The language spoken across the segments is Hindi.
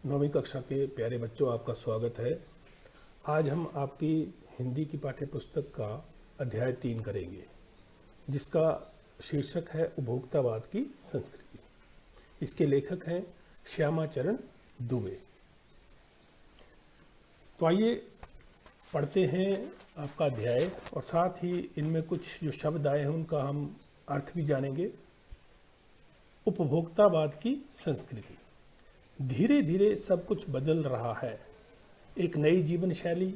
नौवीं कक्षा के प्यारे बच्चों, आपका स्वागत है। आज हम आपकी हिंदी की पाठ्य पुस्तक का अध्याय 3 करेंगे, जिसका शीर्षक है उपभोक्तावाद की संस्कृति। इसके लेखक हैं श्यामाचरण दुबे। तो आइए पढ़ते हैं आपका अध्याय, और साथ ही इनमें कुछ जो शब्द आए हैं उनका हम अर्थ भी जानेंगे। उपभोक्तावाद की संस्कृति। धीरे धीरे सब कुछ बदल रहा है। एक नई जीवन शैली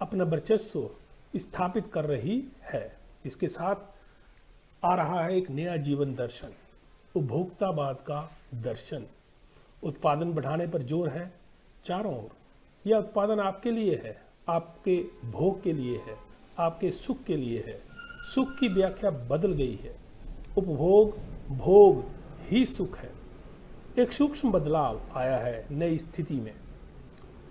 अपना वर्चस्व स्थापित कर रही है। इसके साथ आ रहा है एक नया जीवन दर्शन, उपभोक्तावाद का दर्शन। उत्पादन बढ़ाने पर जोर है चारों ओर। यह उत्पादन आपके लिए है, आपके भोग के लिए है, आपके सुख के लिए है। सुख की व्याख्या बदल गई है। उपभोग भोग ही सुख है। एक सूक्ष्म बदलाव आया है नई स्थिति में।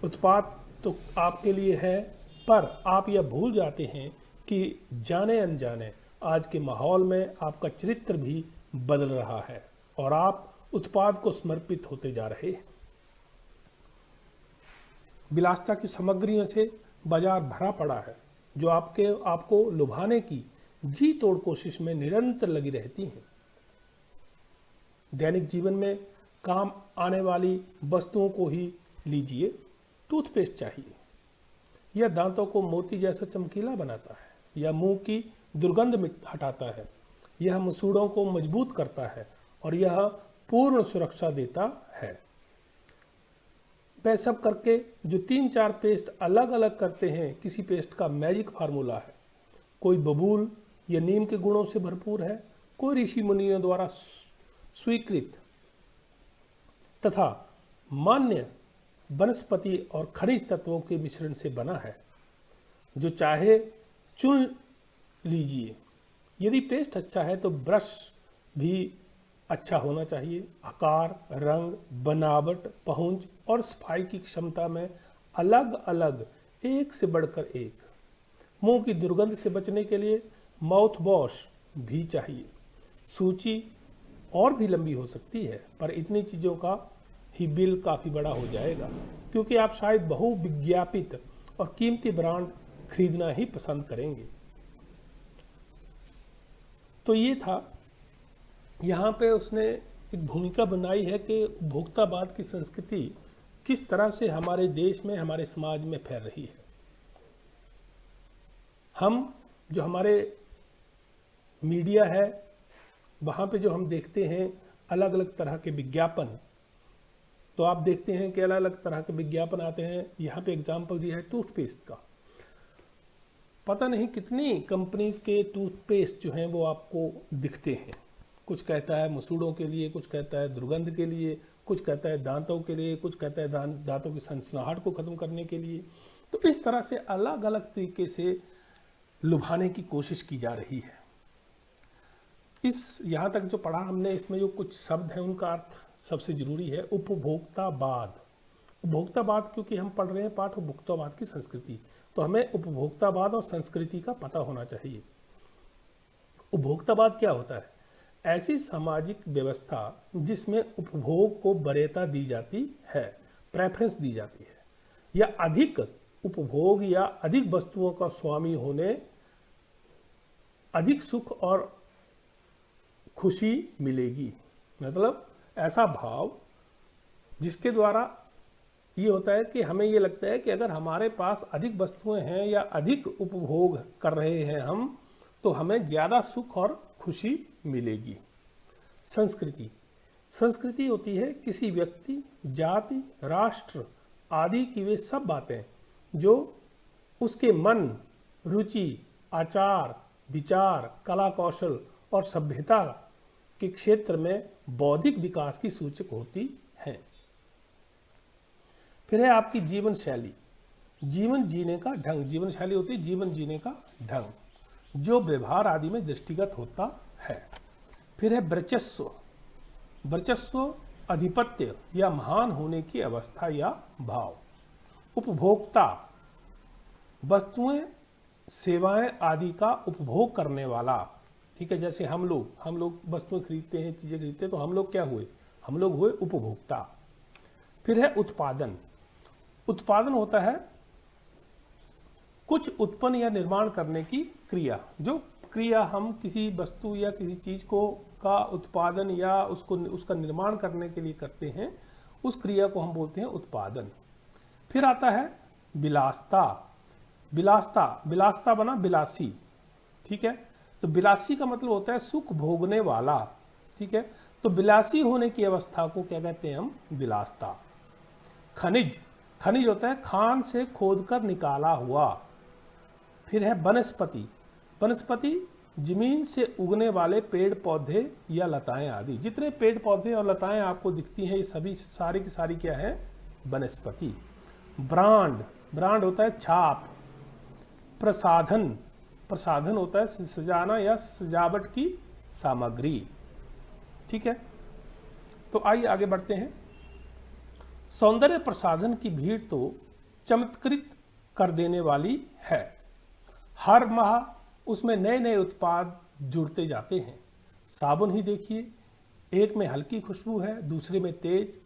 उत्पाद तो आपके लिए है, पर आप यह भूल जाते हैं कि जाने अनजाने आज के माहौल में आपका चरित्र भी बदल रहा है और आप उत्पाद को समर्पित होते जा रहे हैं। विलासिता की सामग्रियों से बाजार भरा पड़ा है, जो आपको लुभाने की जी तोड़ कोशिश में निरंतर लगी रहती हैं। दैनिक जीवन में काम आने वाली वस्तुओं को ही लीजिए। टूथपेस्ट चाहिए, यह दांतों को मोती जैसा चमकीला बनाता है, यह मुंह की दुर्गंध हटाता है, यह मसूड़ों को मजबूत करता है और यह पूर्ण सुरक्षा देता है। वह सब करके जो 3-4 पेस्ट अलग अलग करते हैं, किसी पेस्ट का मैजिक फार्मूला है। कोई बबूल या नीम के गुणों से भरपूर है, कोई ऋषि मुनियों द्वारा स्वीकृत तथा मान्य वनस्पति और खनिज तत्वों के मिश्रण से बना है। जो चाहे चुन लीजिए। यदि पेस्ट अच्छा है तो ब्रश भी अच्छा होना चाहिए। आकार, रंग, बनावट, पहुंच और सफाई की क्षमता में अलग अलग एक से बढ़कर एक। मुंह की दुर्गंध से बचने के लिए माउथ वॉश भी चाहिए। सूची और भी लंबी हो सकती है, पर इतनी चीज़ों का ही बिल काफ़ी बड़ा हो जाएगा, क्योंकि आप शायद बहुविज्ञापित और कीमती ब्रांड खरीदना ही पसंद करेंगे। तो ये था, यहाँ पे उसने एक भूमिका बनाई है कि उपभोक्तावाद की संस्कृति किस तरह से हमारे देश में, हमारे समाज में फैल रही है। हम जो हमारे मीडिया है, वहाँ पे जो हम देखते हैं अलग अलग तरह के विज्ञापन, तो आप देखते हैं कि अलग अलग तरह के विज्ञापन आते हैं। यहाँ पे एग्जाम्पल दिया है टूथपेस्ट का। पता नहीं कितनी कंपनीज के टूथपेस्ट जो हैं वो आपको दिखते हैं। कुछ कहता है मसूड़ों के लिए, कुछ कहता है दुर्गंध के लिए, कुछ कहता है दांतों के लिए, कुछ कहता है दांतों की सनसनाहट को ख़त्म करने के लिए। तो इस तरह से अलग अलग तरीके से लुभाने की कोशिश की जा रही है। यहाँ तक जो पढ़ा हमने, इसमें जो कुछ शब्द हैं उनका अर्थ सबसे जरूरी है। उपभोक्तावाद। उपभोक्तावाद, क्योंकि हम पढ़ रहे हैं पाठ उपभोक्तावाद की संस्कृति, तो हमें उपभोक्तावाद और संस्कृति का पता होना चाहिए। उपभोक्तावाद क्या होता है? ऐसी सामाजिक व्यवस्था जिसमें उपभोग को वरीयता दी जाती है, प्रेफरेंस दी जाती है, या अधिक उपभोग या अधिक वस्तुओं का स्वामी होने अधिक सुख और खुशी मिलेगी। मतलब ऐसा भाव जिसके द्वारा ये होता है कि हमें ये लगता है कि अगर हमारे पास अधिक वस्तुएं हैं या अधिक उपभोग कर रहे हैं हम, तो हमें ज़्यादा सुख और खुशी मिलेगी। संस्कृति। संस्कृति होती है किसी व्यक्ति, जाति, राष्ट्र आदि की वे सब बातें जो उसके मन, रुचि, आचार, विचार, कला कौशल और सभ्यता के क्षेत्र में बौद्धिक विकास की सूचक होती हैं। फिर है आपकी जीवन शैली, जीवन जीने का ढंग। जीवन शैली होती है जीवन जीने का ढंग, जो व्यवहार आदि में दृष्टिगत होता है। फिर है वर्चस्व। वर्चस्व आधिपत्य या महान होने की अवस्था या भाव। उपभोक्ता, वस्तुएं, सेवाएं आदि का उपभोग करने वाला। ठीक है, जैसे हम लोग वस्तुएं खरीदते हैं, चीज़ें खरीदते हैं, तो हम लोग क्या हुए? हम लोग हुए उपभोक्ता। फिर है उत्पादन। उत्पादन होता है कुछ उत्पन्न या निर्माण करने की क्रिया। जो क्रिया हम किसी वस्तु या किसी चीज को का उत्पादन या उसका निर्माण करने के लिए करते हैं, उस क्रिया को हम बोलते हैं उत्पादन। फिर आता है विलासता। विलासता बना विलासी, ठीक है। तो विलासी का मतलब होता है सुख भोगने वाला, ठीक है। तो विलासी होने की अवस्था को क्या कहते हैं हम? विलासता। खनिज होता है खान से खोदकर निकाला हुआ। फिर है वनस्पति जमीन से उगने वाले पेड़ पौधे या लताएं आदि। जितने पेड़ पौधे और लताएं आपको दिखती हैं, ये सभी सारी की सारी क्या है? वनस्पति। ब्रांड होता है छाप। प्रसाधन होता है सजाना या सजावट की सामग्री, ठीक है। तो आइए आगे बढ़ते हैं। सौंदर्य प्रसाधन की भीड़ तो चमत्कृत कर देने वाली है। हर माह उसमें नए नए उत्पाद जुड़ते जाते हैं। साबुन ही देखिए, एक में हल्की खुशबू है, दूसरे में तेज।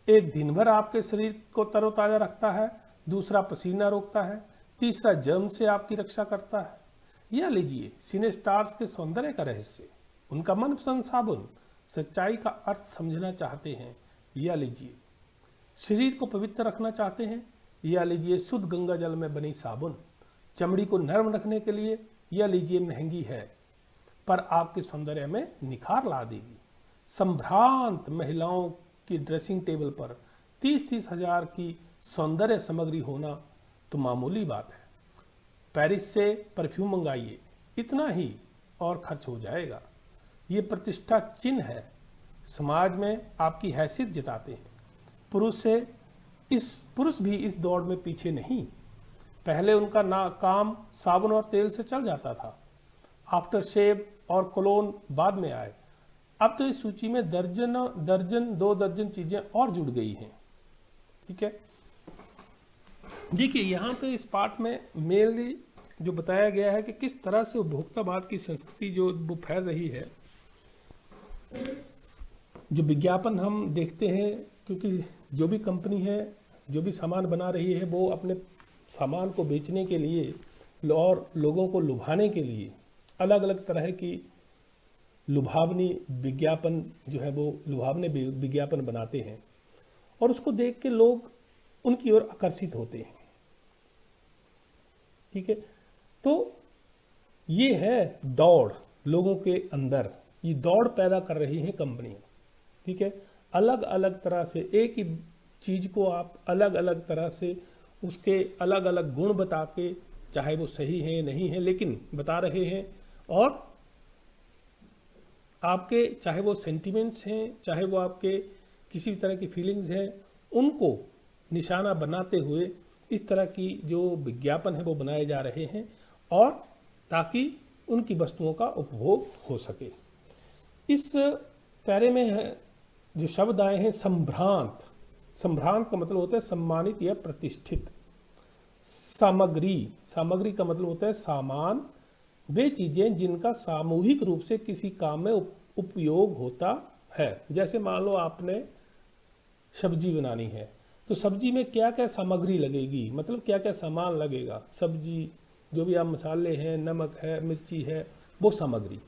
एक दिन भर आपके शरीर को तरोताजा रखता है, दूसरा पसीना रोकता है, तीसरा जर्म से आपकी रक्षा करता है। यह लीजिए सिने स्टार्स के सौंदर्य का रहस्य, उनका मनपसंद साबुन। सच्चाई का अर्थ समझना चाहते हैं, यह लीजिए। शरीर को पवित्र रखना चाहते हैं, यह लीजिए शुद्ध गंगा जल में बनी साबुन। चमड़ी को नरम रखने के लिए यह लीजिए महंगी है, पर आपके सौंदर्य में निखार ला देगी। संभ्रांत महिलाओं की ड्रेसिंग टेबल पर 30-30 हजार की सौंदर्य सामग्री होना तो मामूली बात है। पेरिस से परफ्यूम मंगाइए, इतना ही और खर्च हो जाएगा। ये प्रतिष्ठा चिन्ह है, समाज में आपकी हैसियत जताते हैं। पुरुष भी इस दौड़ में पीछे नहीं। पहले उनका काम साबुन और तेल से चल जाता था, आफ्टर शेव और कोलोन बाद में आए। अब तो इस सूची में दो दर्जन चीजें और जुड़ गई हैं, ठीक है। देखिए यहाँ पे इस पार्ट में मेनली जो बताया गया है कि किस तरह से उपभोक्तावाद की संस्कृति जो वो फैल रही है। जो विज्ञापन हम देखते हैं, क्योंकि जो भी कंपनी है, जो भी सामान बना रही है, वो अपने सामान को बेचने के लिए और लोगों को लुभाने के लिए अलग अलग तरह की लुभावनी विज्ञापन जो है वो लुभावने विज्ञापन बनाते हैं, और उसको देख के लोग उनकी ओर आकर्षित होते हैं, ठीक है। तो ये है दौड़ लोगों के अंदर, ये दौड़ पैदा कर रही हैं कंपनियां, ठीक है। अलग अलग तरह से एक ही चीज को आप अलग अलग तरह से उसके अलग अलग गुण बता के, चाहे वो सही है नहीं है, लेकिन बता रहे हैं। और आपके चाहे वो सेंटिमेंट्स हैं, चाहे वो आपके किसी भी तरह की फीलिंग्स हैं, उनको निशाना बनाते हुए इस तरह की जो विज्ञापन है वो बनाए जा रहे हैं, और ताकि उनकी वस्तुओं का उपभोग हो सके। इस पैरे में है जो शब्द आए हैं संभ्रांत। संभ्रांत का मतलब होता है सम्मानित या प्रतिष्ठित। सामग्री का मतलब होता है सामान, वे चीजें जिनका सामूहिक रूप से किसी काम में उपयोग होता है। जैसे मान लो आपने सब्जी बनानी है, तो सब्जी में क्या क्या सामग्री लगेगी, मतलब क्या क्या सामान लगेगा। सब्जी जो भी आप मसाले हैं, नमक है, मिर्ची है, वो सामग्री।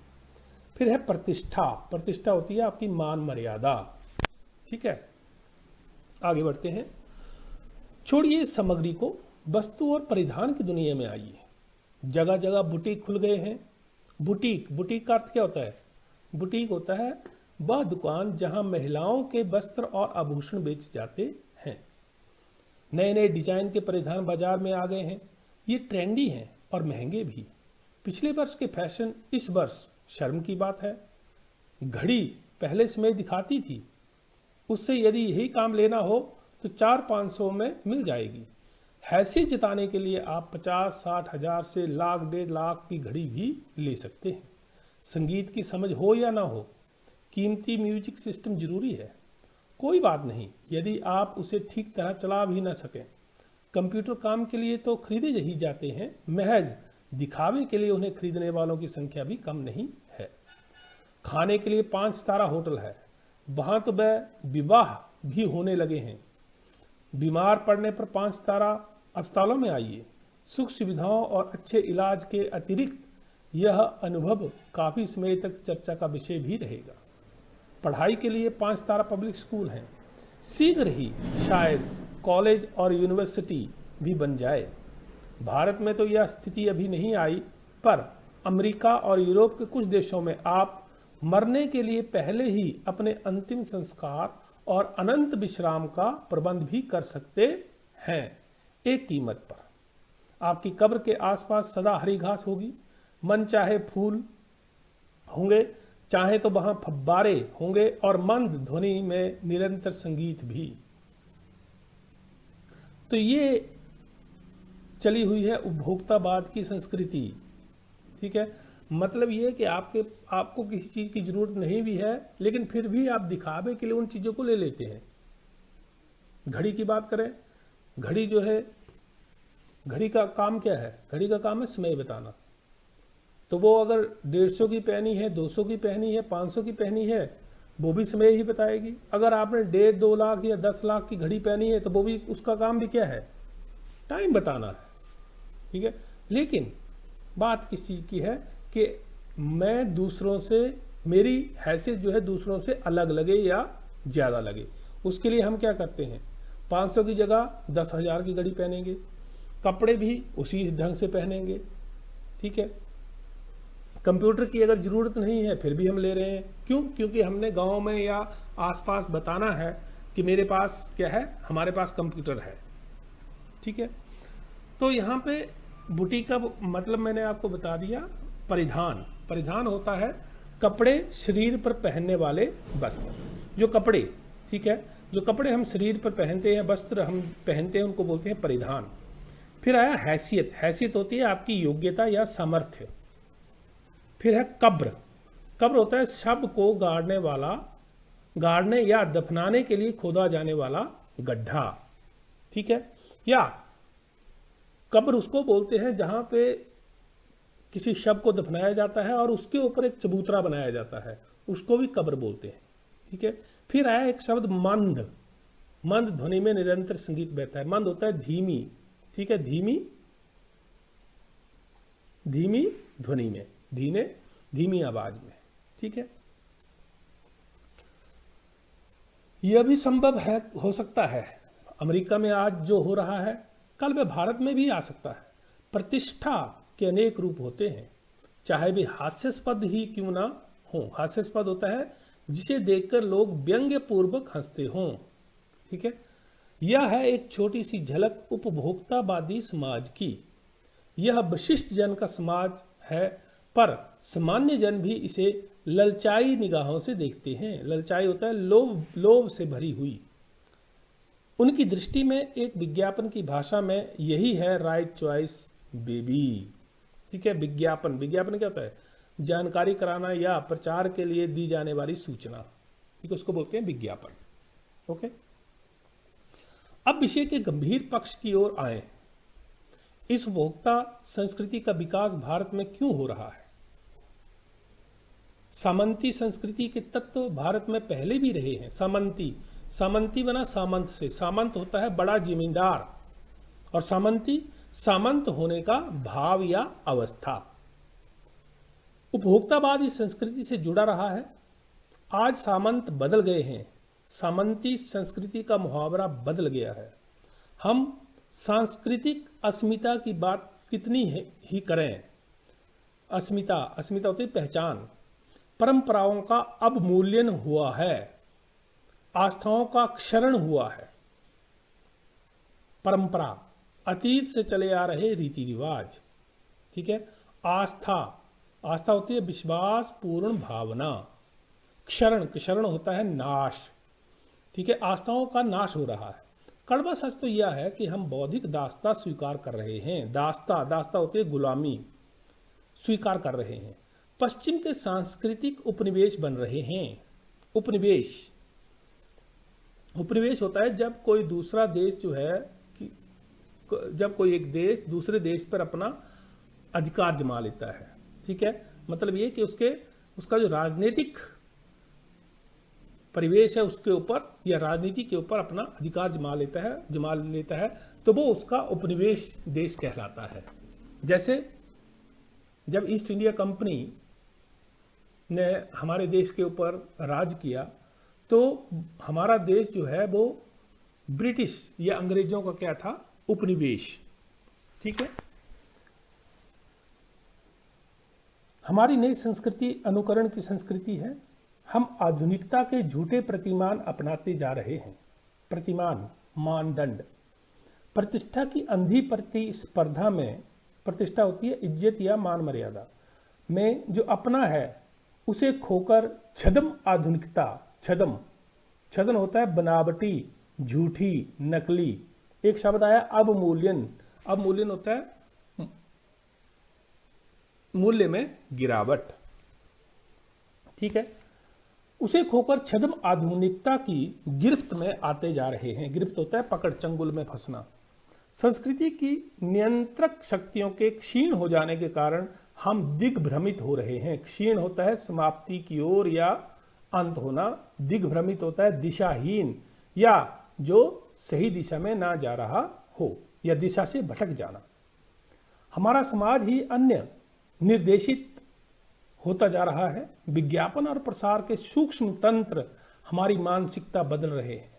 फिर है प्रतिष्ठा होती है आपकी मान मर्यादा, ठीक है। आगे बढ़ते हैं। छोड़िए सामग्री को, वस्तु और परिधान की दुनिया में आइए। जगह जगह बुटीक खुल गए हैं। बुटीक का अर्थ क्या होता है? बुटीक होता है वह दुकान जहां महिलाओं के वस्त्र और आभूषण बेचे जाते हैं। नए नए डिजाइन के परिधान बाजार में आ गए हैं। ये ट्रेंडी हैं और महंगे भी। पिछले वर्ष के फैशन इस वर्ष शर्म की बात है। घड़ी पहले समय दिखाती थी, उससे यदि यही काम लेना हो तो 400-500 में मिल जाएगी। हैसियत जताने के लिए आप 50-60 हजार से लाख 1.5 लाख की घड़ी भी ले सकते हैं। संगीत की समझ हो या ना हो, कीमती म्यूजिक सिस्टम जरूरी है। कोई बात नहीं यदि आप उसे ठीक तरह चला भी ना सकें। कंप्यूटर काम के लिए तो खरीदे ही जाते हैं, महज दिखावे के लिए उन्हें खरीदने वालों की संख्या भी कम नहीं है। खाने के लिए 5 सितारा होटल है, वहाँ तो वह विवाह भी होने लगे हैं। बीमार पड़ने पर 5 सितारा अस्पतालों में आइए। सुख सुविधाओं और अच्छे इलाज के अतिरिक्त यह अनुभव काफ़ी समय तक चर्चा का विषय भी रहेगा। पढ़ाई के लिए 5 सितारा पब्लिक स्कूल हैं, शीघ्र ही शायद कॉलेज और यूनिवर्सिटी भी बन जाए। भारत में तो यह स्थिति अभी नहीं आई, पर अमेरिका और यूरोप के कुछ देशों में आप मरने के लिए पहले ही अपने अंतिम संस्कार और अनंत विश्राम का प्रबंध भी कर सकते हैं। एक कीमत पर आपकी कब्र के आसपास सदा हरी घास होगी, मन चाहे फूल होंगे, चाहे तो वहां फव्वारे होंगे और मंद ध्वनि में निरंतर संगीत भी। तो ये चली हुई है उपभोक्तावाद की संस्कृति। ठीक है, मतलब ये कि आपको किसी चीज़ की ज़रूरत नहीं भी है, लेकिन फिर भी आप दिखावे के लिए उन चीज़ों को ले लेते हैं। घड़ी की बात करें, घड़ी जो है, घड़ी का काम क्या है? घड़ी का काम है समय बताना। तो वो अगर 150 की पहनी है, 200 की पहनी है, 500 की पहनी है, वो भी समय ही बताएगी। अगर आपने 1.5-2 लाख या 10 लाख की घड़ी पहनी है, तो वो भी, उसका काम भी क्या है? टाइम बताना है। ठीक है, लेकिन बात किस चीज़ की है कि मैं दूसरों से, मेरी हैसियत जो है दूसरों से अलग लगे या ज़्यादा लगे, उसके लिए हम क्या करते हैं? 500 की जगह 10,000 की घड़ी पहनेंगे, कपड़े भी उसी ढंग से पहनेंगे। ठीक है, कंप्यूटर की अगर ज़रूरत नहीं है फिर भी हम ले रहे हैं। क्यों? क्योंकि हमने गांव में या आसपास बताना है कि मेरे पास क्या है, हमारे पास कंप्यूटर है। ठीक है, तो यहाँ पे बुटीक का मतलब मैंने आपको बता दिया। परिधान, परिधान होता है कपड़े, शरीर पर पहनने वाले वस्त्र, जो कपड़े, ठीक है, जो कपड़े हम शरीर पर पहनते हैं, वस्त्र हम पहनते हैं, उनको बोलते हैं परिधान। फिर आया हैसियत, हैसियत होती है आपकी योग्यता या सामर्थ्य। फिर है कब्र, कब्र होता है शव को गाड़ने वाला, गाड़ने या दफनाने के लिए खोदा जाने वाला गड्ढा। ठीक है, या कब्र उसको बोलते हैं जहाँ पे किसी शव को दफनाया जाता है और उसके ऊपर एक चबूतरा बनाया जाता है, उसको भी कब्र बोलते हैं। ठीक है, फिर आया एक शब्द मंद, मंद ध्वनि में निरंतर संगीत बहता है। मंद होता है धीमी, ठीक है, धीमी, धीमी ध्वनि में, धीमी आवाज में। ठीक है, यह भी संभव है, हो सकता है अमेरिका में आज जो हो रहा है कल वह भारत में भी आ सकता है। प्रतिष्ठा के अनेक रूप होते हैं, चाहे वे हास्यास्पद ही क्यों ना हो। हास्यास्पद होता है जिसे देखकर लोग व्यंग्य पूर्वक हंसते हों। ठीक है, यह है एक छोटी सी झलक उपभोक्तावादी समाज की। यह विशिष्ट जन का समाज है, पर सामान्य जन भी इसे ललचाई निगाहों से देखते हैं। ललचाई होता है लोभ, लोभ से भरी हुई। उनकी दृष्टि में एक विज्ञापन की भाषा में यही है राइट चॉइस बेबी। ठीक है, विज्ञापन, विज्ञापन क्या होता है? जानकारी कराना या प्रचार के लिए दी जाने वाली सूचना। ठीक है, उसको बोलते हैं विज्ञापन। ओके, अब विषय के गंभीर पक्ष की ओर आए। इस उपभोक्ता संस्कृति का विकास भारत में क्यों हो रहा है? सामंती संस्कृति के तत्व भारत में पहले भी रहे हैं। सामंती, सामंती बना सामंत से। सामंत होता है बड़ा जिम्मेदार, और सामंती सामंत होने का भाव या अवस्था। उपभोक्तावाद इस संस्कृति से जुड़ा रहा है। आज सामंत बदल गए हैं, सामंती संस्कृति का मुहावरा बदल गया है। हम सांस्कृतिक अस्मिता की बात कितनी ही करें, अस्मिता, अस्मिता होती है पहचान। परंपराओं का अवमूल्यन हुआ है, आस्थाओं का क्षरण हुआ है। परंपरा, अतीत से चले आ रहे रीति रिवाज। ठीक है, आस्था, आस्था होती है विश्वास पूर्ण भावना। क्षरण, क्षरण होता है नाश। ठीक है, आस्थाओं का नाश हो रहा है। कड़वा सच तो यह है कि हम बौद्धिक दास्ता स्वीकार कर रहे हैं। दास्ता, दास्ता होती है गुलामी, स्वीकार कर रहे हैं। पश्चिम के सांस्कृतिक उपनिवेश बन रहे हैं। उपनिवेश, उपनिवेश होता है जब कोई दूसरा देश जो है, जब कोई एक देश दूसरे देश पर अपना अधिकार जमा लेता है। ठीक है, मतलब ये कि उसका जो राजनीतिक परिवेश है उसके ऊपर या राजनीति के ऊपर अपना अधिकार जमा लेता है तो वो उसका उपनिवेश देश कहलाता है। जैसे जब ईस्ट इंडिया कंपनी ने हमारे देश के ऊपर राज किया तो हमारा देश जो है वो ब्रिटिश या अंग्रेजों का क्या था, उपनिवेश। ठीक है। हमारी नई संस्कृति अनुकरण की संस्कृति है। हम आधुनिकता के झूठे प्रतिमान अपनाते जा रहे हैं। प्रतिमान, मानदंड, प्रतिष्ठा की अंधी प्रतिस्पर्धा में, प्रतिष्ठा होती है इज्जत या मान मर्यादा में, जो अपना है उसे खोकर छद्म आधुनिकता, छदन होता है बनावटी, झूठी, नकली। एक शब्द आया अवमूल्यन, अवमूल्यन होता है मूल्य में गिरावट। ठीक है। उसे खोकर छद्म आधुनिकता की गिरफ्त में आते जा रहे हैं। गिरफ्त होता है पकड़, चंगुल में फंसना। संस्कृति की नियंत्रक शक्तियों के क्षीण हो जाने के कारण हम दिग्भ्रमित हो रहे हैं। क्षीण होता है समाप्ति की ओर या अंत होना, दिग्भ्रमित होता है दिशाहीन या जो सही दिशा में ना जा रहा हो या दिशा से भटक जाना। हमारा समाज ही अन्य निर्देशित होता जा रहा है। विज्ञापन और प्रसार के सूक्ष्म तंत्र हमारी मानसिकता बदल रहे हैं।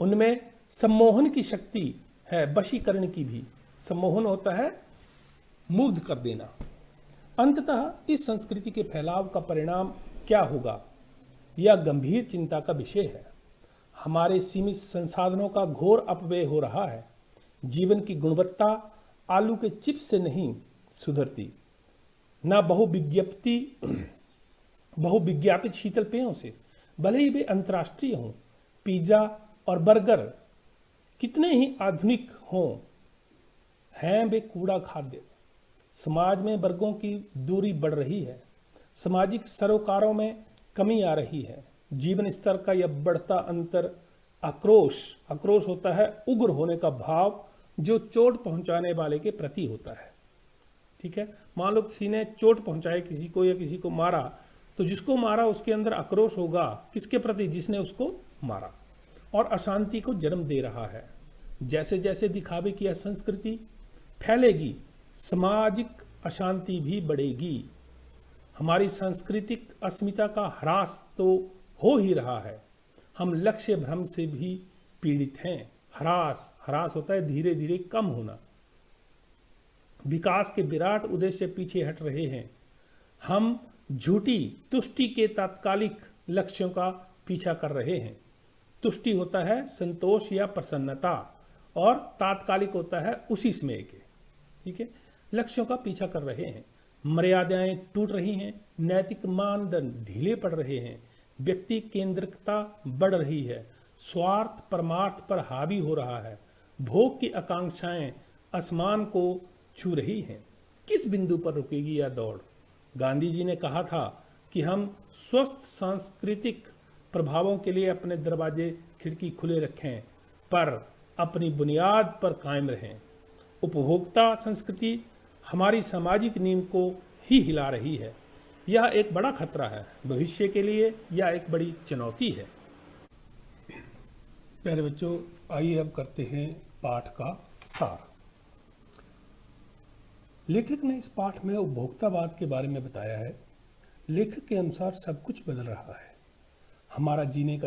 उनमें सम्मोहन की शक्ति है, वशीकरण की भी। सम्मोहन होता है मुग्ध कर देना। अंततः इस संस्कृति के फैलाव का परिणाम क्या होगा, यह गंभीर चिंता का विषय है। हमारे सीमित संसाधनों का घोर अपव्यय हो रहा है। जीवन की गुणवत्ता आलू के चिप्स से नहीं सुधरती, न बहुविज्ञापित शीतल पेयों से, भले ही वे अंतर्राष्ट्रीय हों। पिज्जा और बर्गर कितने ही आधुनिक हों, हैं वे कूड़ा खाद्य। समाज में वर्गों की दूरी बढ़ रही है। सामाजिक सरोकारों में कमी आ रही है। जीवन स्तर का यह बढ़ता अंतर आक्रोश होता है उग्र होने का भाव जो चोट पहुंचाने वाले के प्रति होता है। ठीक है। मान लो किसी ने चोट पहुंचाई किसी को या किसी को मारा, तो जिसको मारा उसके अंदर आक्रोश होगा, किसके प्रति, जिसने उसको मारा, और अशांति को जन्म दे रहा है। जैसे जैसे दिखावे की यह संस्कृति फैलेगी, सामाजिक अशांति भी बढ़ेगी। हमारी सांस्कृतिक अस्मिता का ह्रास तो हो ही रहा है। हम लक्ष्य भ्रम से भी पीड़ित हैं। ह्रास होता है धीरे धीरे कम होना। विकास के विराट उद्देश्य से पीछे हट रहे हैं। हम झूठी तुष्टि के तात्कालिक लक्ष्यों का पीछा कर रहे हैं। तुष्टि होता है संतोष या प्रसन्नता, और तात्कालिक होता है उसी समय के। ठीक है। लक्ष्यों का पीछा कर रहे हैं। मर्यादाएं टूट रही हैं। नैतिक मानदंड ढीले पड़ रहे हैं। व्यक्ति केंद्रिकता बढ़ रही है। स्वार्थ परमार्थ पर हावी हो रहा है। भोग की आकांक्षाएं आसमान को छू रही हैं। किस बिंदु पर रुकेगी यह दौड़? गांधी जी ने कहा था कि हम स्वस्थ सांस्कृतिक प्रभावों के लिए अपने दरवाजे खिड़की खुले रखें, पर अपनी बुनियाद पर कायम रहें। उपभोक्ता संस्कृति हमारी सामाजिक नींव को ही हिला रही है। यह एक बड़ा खतरा है। भविष्य के लिए यह एक बड़ी चुनौती है। प्यारे बच्चों, आइए अब करते हैं पाठ का सार। लेखक ने इस पाठ में उपभोक्तावाद के बारे में बताया है। लेखक के अनुसार सब कुछ बदल रहा है। हमारे जीने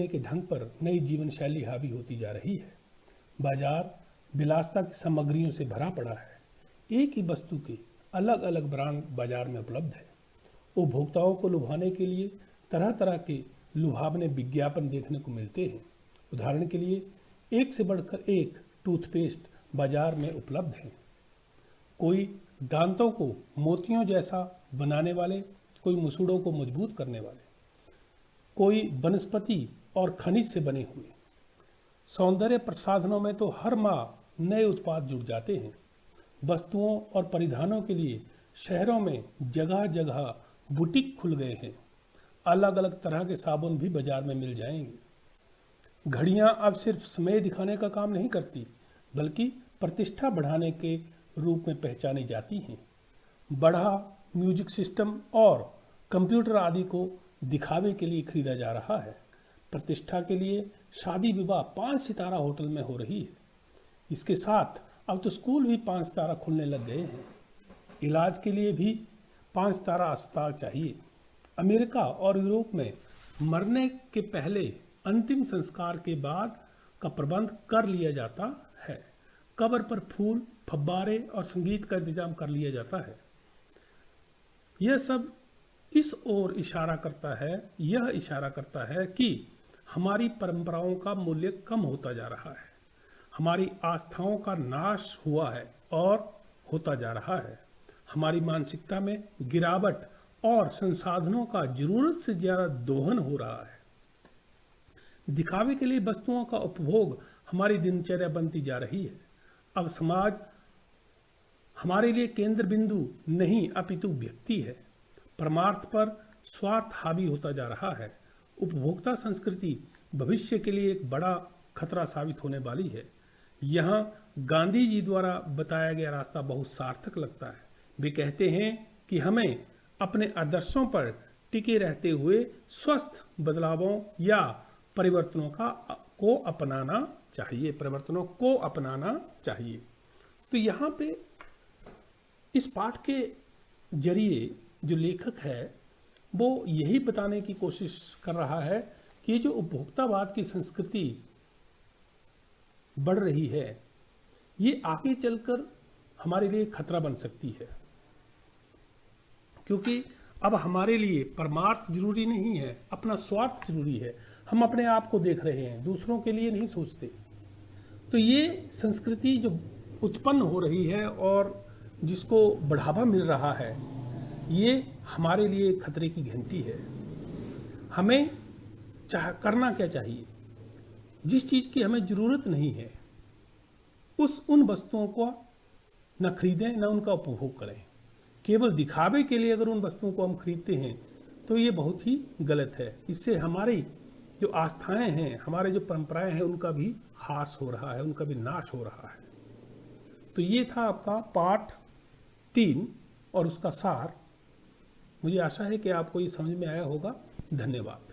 के ढंग पर नई जीवन शैली हावी होती जा रही है। बाजार विलासता की सामग्रियों से भरा पड़ा है। एक ही वस्तु के अलग अलग ब्रांड बाजार में उपलब्ध है। उपभोक्ताओं को लुभाने के लिए तरह तरह के लुभावने विज्ञापन देखने को मिलते हैं। उदाहरण के लिए एक से बढ़कर एक टूथपेस्ट बाजार में उपलब्ध है। कोई दांतों को मोतियों जैसा बनाने वाले, कोई मसूड़ों को मजबूत करने वाले, कोई वनस्पति और खनिज से बने हुए। सौंदर्य प्रसाधनों में तो हर माह नए उत्पाद जुड़ जाते हैं। वस्तुओं और परिधानों के लिए शहरों में जगह जगह बुटीक खुल गए हैं। अलग अलग तरह के साबुन भी बाजार में मिल जाएंगे। घड़ियां अब सिर्फ समय दिखाने का काम नहीं करती, बल्कि प्रतिष्ठा बढ़ाने के रूप में पहचानी जाती हैं। बढ़ा म्यूजिक सिस्टम और कंप्यूटर आदि को दिखावे के लिए खरीदा जा रहा है। प्रतिष्ठा के लिए शादी विवाह 5 सितारा होटल में हो रही है। इसके साथ अब तो स्कूल भी 5 सितारा खुलने लग गए हैं। इलाज के लिए भी 5 सितारा अस्पताल चाहिए। अमेरिका और यूरोप में मरने के पहले अंतिम संस्कार के बाद का प्रबंध कर लिया जाता है। कब्र पर फूल, फव्वारे और संगीत का इंतजाम कर लिया जाता है। यह सब इस ओर इशारा करता है कि हमारी परंपराओं का मूल्य कम होता जा रहा है, हमारी आस्थाओं का नाश हुआ है और होता जा रहा है, हमारी मानसिकता में गिरावट और संसाधनों का जरूरत से ज़्यादा दोहन हो रहा है। दिखावे के लिए वस्तुओं का उपभोग हमारी दिनचर्या बनती जा रही है। अब समाज हमारे लिए केंद्र बिंदु नहीं अपितु व्यक्ति है। परमार्थ पर स्वार्थ हावी होता जा रहा है। उपभोक्ता संस्कृति भविष्य के लिए एक बड़ा खतरा साबित होने वाली है। यहाँ गांधी जी द्वारा बताया गया रास्ता बहुत सार्थक लगता है। वे कहते हैं कि हमें अपने आदर्शों पर टिके रहते हुए स्वस्थ बदलावों या परिवर्तनों को अपनाना चाहिए। तो यहाँ पे इस पाठ के जरिए जो लेखक है वो यही बताने की कोशिश कर रहा है कि जो उपभोक्तावाद की संस्कृति बढ़ रही है ये आगे चलकर हमारे लिए खतरा बन सकती है, क्योंकि अब हमारे लिए परमार्थ जरूरी नहीं है, अपना स्वार्थ जरूरी है। हम अपने आप को देख रहे हैं, दूसरों के लिए नहीं सोचते। तो ये संस्कृति जो उत्पन्न हो रही है और जिसको बढ़ावा मिल रहा है ये हमारे लिए खतरे की घंटी है। हमें करना क्या चाहिए? जिस चीज़ की हमें ज़रूरत नहीं है उन वस्तुओं को न खरीदें न उनका उपभोग करें। केवल दिखावे के लिए अगर उन वस्तुओं को हम खरीदते हैं तो ये बहुत ही गलत है। इससे हमारी जो आस्थाएं हैं, हमारे जो परंपराएं हैं उनका भी ह्रास हो रहा है, उनका भी नाश हो रहा है। तो ये था आपका पाठ 3 और उसका सार। मुझे आशा है कि आपको ये समझ में आया होगा। धन्यवाद।